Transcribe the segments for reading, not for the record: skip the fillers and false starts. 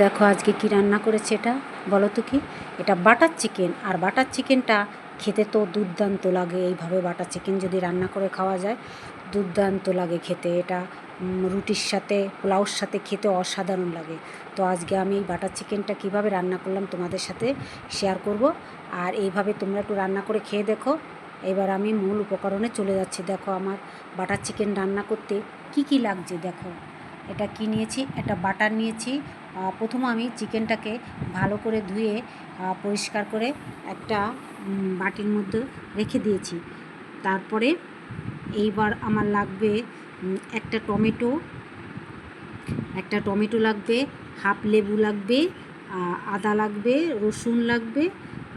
দেখো আজকে কি রান্না করেছে এটা বলো তো কি। এটা বাটার চিকেন। আর বাটার চিকেনটা খেতে তো দুর্দান্ত লাগে। এইভাবে বাটার চিকেন যদি রান্না করে খাওয়া যায় দুর্দান্ত লাগে খেতে। এটা রুটির সাথে পোলাওর সাথে খেতে অসাধারণ লাগে। তো আজকে আমি এই বাটার চিকেনটা কীভাবে রান্না করলাম তোমাদের সাথে শেয়ার করব। আর এইভাবে তোমরা একটু রান্না করে খেয়ে দেখো। এবার আমি মূল উপকরণে চলে যাচ্ছি। দেখো আমার বাটার চিকেন রান্না করতে কি কি লাগছে দেখো। এটা কি নিয়েছি, একটা বাটার নিয়েছি। প্রথমে আমি চিকেনটাকে ভালো করে ধুয়ে পরিষ্কার করে একটা বাটির মধ্যে রেখে দিয়েছি। তারপরে এইবার আমার লাগবে একটা টমেটো লাগবে, হাফ লেবু লাগবে, আদা লাগবে, রসুন লাগবে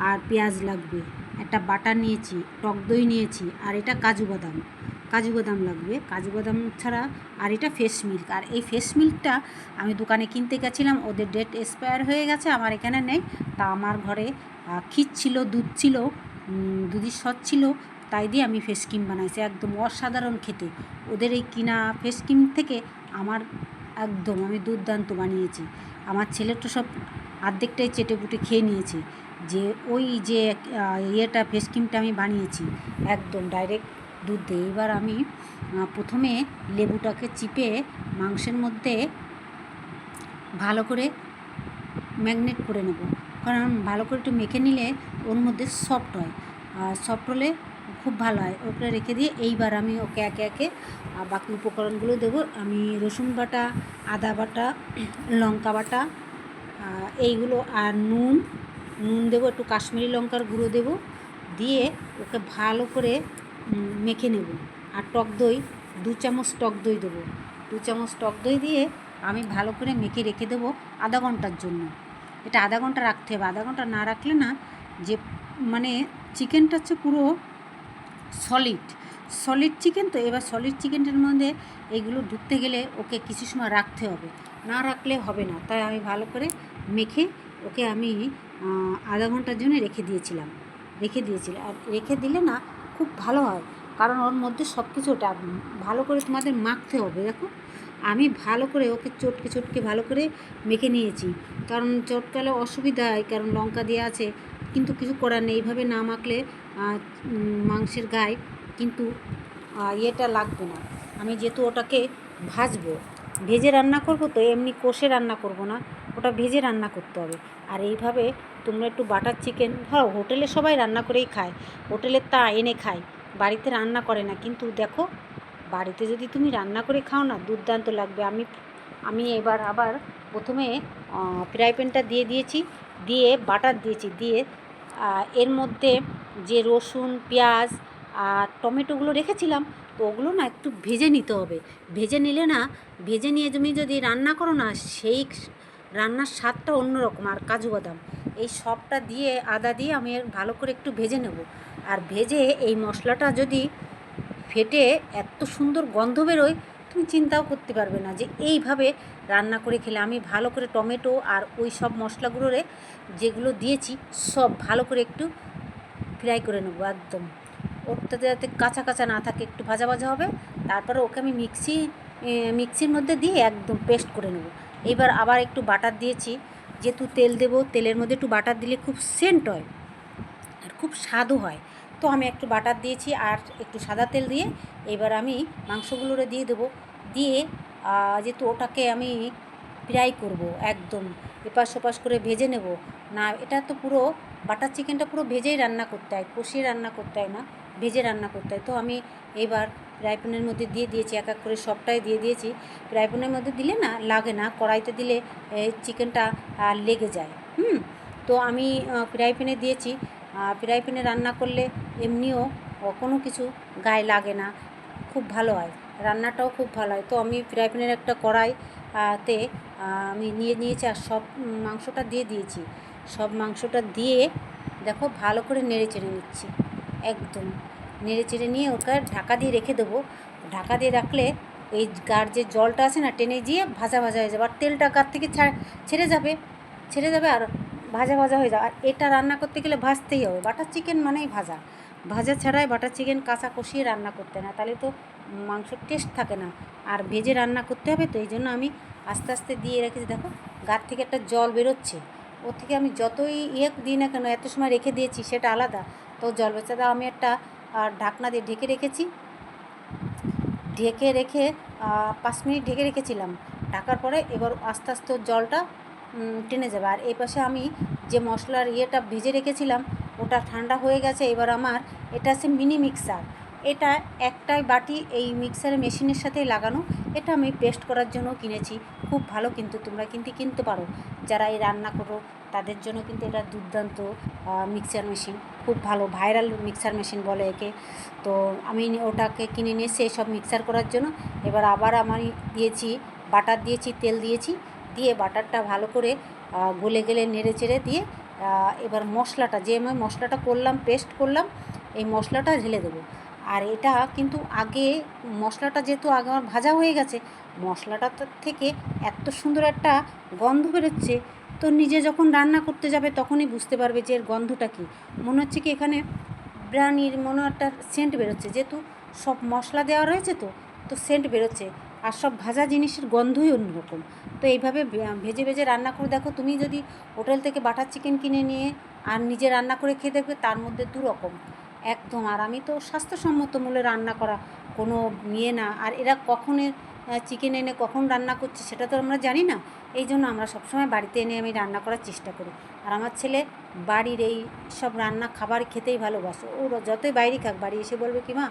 আর পেঁয়াজ লাগবে। একটা বাটার নিয়েছি, টক দই নিয়েছি, আর এটা কাজু বাদাম লাগবে। কাজু বাদাম ছাড়া আর এটা ফ্রেশ মিল্ক। আর এই ফ্রেশ মিল্কটা আমি দোকানে কিনতে গেছিলাম, ওদের ডেট এক্সপায়ার হয়ে গেছে, আমার এখানে নেই। তা আমার ঘরে ক্ষীর ছিল, দুধ ছিল, দুধের সস ছিল, তাই দিয়ে আমি ফেস ক্রিম বানাইছি। একদম অসাধারণ খেতে। ওদের এই কিনা ফেস ক্রিম থেকে আমার একদম আমি দুর্দান্ত বানিয়েছি। আমার ছেলে তো সব অর্ধেকটাই চেটেপুটে খেয়ে নিয়েছে। যে ওই যে ইয়েটা ফেস ক্রিমটা আমি বানিয়েছি একদম ডাইরেক্ট দুধ দিয়ে। এবার আমি প্রথমে লেবুটাকে চিপে মাংসের মধ্যে ভালো করে ম্যাগনেট করে নেব। কারণ ভালো করে একটু মেখে নিলে ওর মধ্যে সফট হয়, সফট হলে খুব ভালো হয়। ওকে রেখে দিয়ে এইবার আমি ওকে একে একে বাকি উপকরণগুলো দেবো। আমি রসুন বাটা, আদা বাটা, লঙ্কা বাটা, এইগুলো, আর নুন দেবো, একটু কাশ্মীরি লঙ্কার গুঁড়ো দেবো, দিয়ে ওকে ভালো করে মেখে নেব। আর টক দই 2 চামচ টক দই দেবো। 2 চামচ টক দই দিয়ে আমি ভালো করে মেখে রেখে দেবো আধা ঘন্টার জন্য। এটা আধা ঘন্টা রাখতে হবে। আধা ঘন্টা না রাখলে না, যে মানে চিকেনটা হচ্ছে পুরো সলিড চিকেন। তো এবার সলিড চিকেনটার মধ্যে এইগুলো ঢুকতে গেলে ওকে কিছু সময় রাখতে হবে, না রাখলে হবে না। তাই আমি ভালো করে মেখে ওকে আমি আধা ঘন্টার জন্য রেখে দিয়েছিলাম। আর রেখে দিলে না খুব ভালো হয়, কারণ ওর মধ্যে সব কিছু ওটা ভালো করে তোমাদের মাখতে হবে। দেখো আমি ভালো করে ওকে চটকে ভালো করে মেখে নিয়েছি। কারণ চটকালে অসুবিধা হয়, কারণ লঙ্কা দেওয়া আছে, কিন্তু কিছু করার নেই। এইভাবে না মাখলে মাংসের গায়ে কিন্তু ইয়েটা লাগবে না। আমি যেহেতু ওটাকে ভেজে রান্না করব, তো এমনি কষে রান্না করব না, ওটা ভেজে রান্না করতে হবে। আর এইভাবে তোমরা একটু বাটার চিকেন, ধরো হোটেলে সবাই রান্না করেই খায়, হোটেলের তা এনে খায়, বাড়িতে রান্না করে না। কিন্তু দেখো বাড়িতে যদি তুমি রান্না করে খাও না, দুর্দান্ত লাগবে। আমি এবার আবার প্রথমে ফ্রাই প্যানটা দিয়ে বাটার দিয়েছি, দিয়ে এর মধ্যে যে রসুন, পেঁয়াজ আর টমেটোগুলো রেখেছিলাম, তো ওগুলো না একটু ভেজে নিতে হবে। ভেজে নিয়ে তুমি যদি রান্না করো না, সেই রান্নার স্বাদটা অন্যরকম। আর কাজু বাদাম এই সবটা দিয়ে, আদা দিয়ে আমি ভালো করে একটু ভেজে নেব। আর ভেজে এই মশলাটা যদি ফেটে এত সুন্দর গন্ধ বেরোয়, তুমি চিন্তাও করতে পারবে না যে এইভাবে রান্না করে খেলে। আমি ভালো করে টমেটো আর ওই সব মশলাগুলোরে যেগুলো দিয়েছি সব ভালো করে একটু ফ্রাই করে নেবো একদম। ওটাতে যাতে কাঁচা না থাকে, একটু ভাজা হবে। তারপরে ওকে আমি মিক্সির মধ্যে দিয়ে একদম পেস্ট করে নেব। এবার আবার একটু বাটার দিয়েছি, যেহেতু তেল দেবো, তেলের মধ্যে একটু বাটার দিলে খুব সেন্ট হয় আর খুব স্বাদও হয়। তো আমি একটু বাটার দিয়েছি আর একটু সাদা তেল দিয়ে এবার আমি মাংসগুলোরে দিয়ে দেবো। দিয়ে যেহেতু ওটাকে আমি ফ্রাই করব, একদম এপাশ ওপাশ করে ভেজে নেব না। এটা তো পুরো বাটার চিকেনটা পুরো ভেজেই রান্না করতে হয়, কষিয়ে রান্না করতে হয় না, ভেজে রান্না করতে হয়। তো আমি এবার ফ্রাই প্যানের মধ্যে দিয়ে দিয়েছি, এক এক করে সবটাই দিয়ে দিয়েছি। ফ্রাই প্যানের মধ্যে দিলে না লাগে না, কড়াইতে দিলে চিকেনটা লেগে যায়। তো আমি ফ্রাই প্যানে দিয়েছি। ফ্রাই প্যানে রান্না করলে এমনিও কোনো কিছু গায়ে লাগে না, খুব ভালো হয়, রান্নাটাও খুব ভালো হয়। তো আমি ফ্রাই প্যানের একটা কড়াইতে আমি নিয়েছি আর সব মাংসটা দিয়ে দিয়েছি। সব মাংসটা দিয়ে দেখো ভালো করে নেড়ে চেড়ে নিচ্ছি, একদম নেড়ে চেড়ে নিয়ে ওকে ঢাকা দিয়ে রেখে দেবো। ঢাকা দিয়ে রাখলে এই গার যে জলটা আছে না, টেনে গিয়ে ভাজা হয়ে যাবে, আর তেলটা গার থেকে ছেড়ে যাবে আর ভাজা হয়ে যাবে। আর এটা রান্না করতে গেলে ভাজতেই হবে। বাটার চিকেন মানেই ভাজা ছাড়াই বাটার চিকেন কাঁচা কষিয়ে রান্না করতে না, তাহলে তো মাংসর টেস্ট থাকে না। আর ভেজে রান্না করতে হবে, তো এই জন্য আমি আস্তে আস্তে দিয়ে রেখেছি। দেখো গার থেকে একটা জল বেরোচ্ছে, ওর থেকে আমি যতই দিই না কেন, এত সময় রেখে দিয়েছি সেটা আলাদা, তো জল বেরোচ্ছে। দাও আমি একটা ঢাকনা দিয়ে ঢেকে রেখেছি, ঢেকে রেখে 5 মিনিট ঢেকে রেখেছিলাম। ঢাকার পরে এবার আস্তে আস্তে জলটা টেনে যাবে। আর এই পাশে আমি যে মশলার ভেজে রেখেছিলাম ওটা ঠান্ডা হয়ে গেছে। এবার আমার এটা আছে মিনি মিক্সার, এটা একটাই বাটি এই মিক্সারের মেশিনের সাথেই লাগানো। এটা আমি পেস্ট করার জন্য কিনেছি, খুব ভালো, কিন্তু তোমরা কিন্তু কিনতে পারো যারা এই রান্না করো তাদের জন্য কিন্তু এটা দুর্দান্ত মিক্সার মেশিন, খুব ভালো ভাইরাল মিক্সার মেশিন বলে একে। তো আমি ওটাকে কিনে নিয়ে এসে সব মিক্সার করার জন্য। এবার আবার আমি দিয়েছি বাটার, দিয়েছি তেল দিয়েছি, দিয়ে বাটারটা ভালো করে গলে গেলে নেড়ে চেড়ে দিয়ে এবার মশলাটা, যে আমি মশলাটা করলাম, পেস্ট করলাম, এই মশলাটা ঢেলে দেবো। আর এটা কিন্তু আগে মশলাটা যেহেতু আগে আমার ভাজা হয়ে গেছে, মশলাটা থেকে এত সুন্দর একটা গন্ধ বেরোচ্ছে, তো নিজে যখন রান্না করতে যাবে তখনই বুঝতে পারবে যে এর গন্ধটা কী। মনে হচ্ছে কি এখানে বিরিয়ানির মনে একটা সেন্ট বেরোচ্ছে, যেহেতু সব মশলা দেওয়া রয়েছে, তো তো সেন্ট বেরোচ্ছে। আর সব ভাজা জিনিসের গন্ধই অন্যরকম। তো এইভাবে ভেজে ভেজে রান্না করে দেখো, তুমি যদি হোটেল থেকে বাটার চিকেন কিনে নিয়ে আর নিজে রান্না করে খেয়ে দেখবে, তার মধ্যে দু রকম একদম। আর আমি তো স্বাস্থ্যসম্মত মূল্যে রান্না করা, কোনো না। আর এরা কখনের চিকেন এনে কখন রান্না করছে সেটা তো আমরা জানি না, এই জন্য আমরা সবসময় বাড়িতে এনে আমি রান্না করার চেষ্টা করি। আর আমার ছেলে বাড়ির এই সব রান্না খাবার খেতেই ভালোবাসে, ও যতই বাইরে খাক বাড়ি এসে বলবে কি মা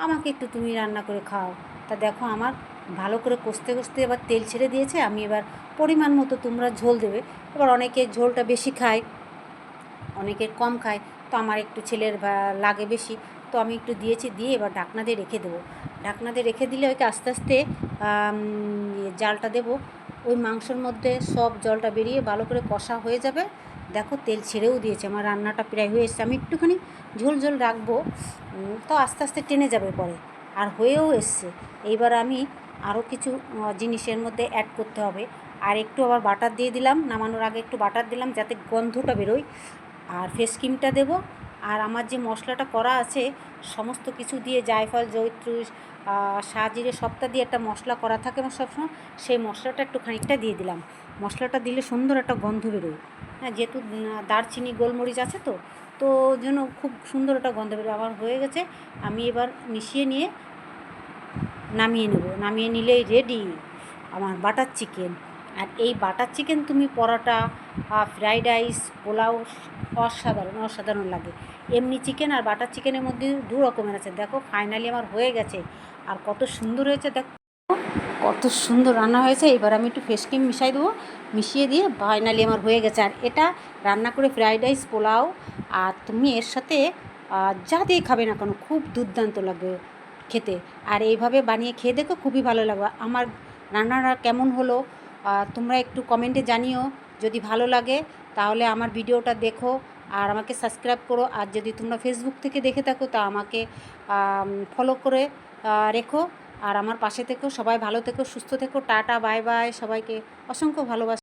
আমাকে একটু তুমি রান্না করে খাও। তা দেখো আমার ভালো করে কষতে কষতে এবার তেল ছেড়ে দিয়েছে। আমি এবার পরিমাণ মতো তোমরা ঝোল দেবে। এবার অনেকে ঝোলটা বেশি খায়, অনেকের কম খায়, তো আমার একটু ছেলের লাগে বেশি, তো আমি একটু দিয়েছি, দিয়ে এবার ঢাকনা দিয়ে রেখে দেবো। ঢাকনা দিয়ে রেখে দিলে ওকে আস্তে আস্তে জালটা দেবো, ওই মাংসর মধ্যে সব জলটা বেরিয়ে ভালো করে কষা হয়ে যাবে। দেখো তেল ছেড়েও দিয়েছে, আমার রান্নাটা প্রায় হয়ে এসছে। আমি একটুখানি ঝোল ঝোল রাখবো, তো আস্তে আস্তে টেনে যাবে পরে, আর হয়েও এসছে। এইবার আমি আরও কিছু জিনিসের মধ্যে অ্যাড করতে হবে। আর একটু আবার বাটার দিয়ে দিলাম, নামানোর আগে একটু বাটার দিলাম যাতে গন্ধটা বেরোয়। আর ফেস ক্রিমটা দেবো। আর আমার যে মশলাটা করা আছে সমস্ত কিছু দিয়ে, জায়ফল, জয়ত্রী, সাজিরে সবটা দিয়ে একটা মশলা করা থাকে আমার সবসময়, সেই মশলাটা একটু খানিকটা দিয়ে দিলাম। মশলাটা দিলে সুন্দর একটা গন্ধ বেরোয়, হ্যাঁ, যেহেতু দারচিনি গোলমরিচ আছে, তো তো যেন খুব সুন্দর একটা গন্ধ বেরোয়। আমার হয়ে গেছে, আমি এবার মিশিয়ে নিয়ে নামিয়ে নেব। নামিয়ে নিলেই রেডি আমার বাটার চিকেন। আর এই বাটার চিকেন তুমি পরোটা, ফ্রাইড রাইস, পোলাও, অসাধারণ অসাধারণ লাগে। এমনি চিকেন আর বাটার চিকেনের মধ্যে দু রকমের আছে। দেখো ফাইনালি আমার হয়ে গেছে, আর কত সুন্দর হয়েছে, দেখো কত সুন্দর রান্না হয়েছে। এবার আমি একটু ফেস ক্রিম মিশিয়ে দেবো, মিশিয়ে দিয়ে ফাইনালি আমার হয়ে গেছে। আর এটা রান্না করে ফ্রাইড রাইস, পোলাও, আর তুমি এর সাথে যা দিয়ে খাবে না কেন খুব দুর্দান্ত লাগবে খেতে। আর এইভাবে বানিয়ে খেয়ে দেখো, খুবই ভালো লাগবে। আমার রান্নাটা কেমন হলো তোমরা একটু কমেন্টে জানিও। যদি ভালো লাগে তাহলে আমার ভিডিওটা দেখো আর আমাকে সাবস্ক্রাইব করো। আর যদি তোমরা ফেসবুক থেকে দেখে থাকো তা আমাকে ফলো করে রেখো। আর আমার পাশে থেকো। সবাই ভালো থেকো, সুস্থ থেকো। টাটা, বাই বাই, সবাইকে অসংখ্য ভালোবাসা।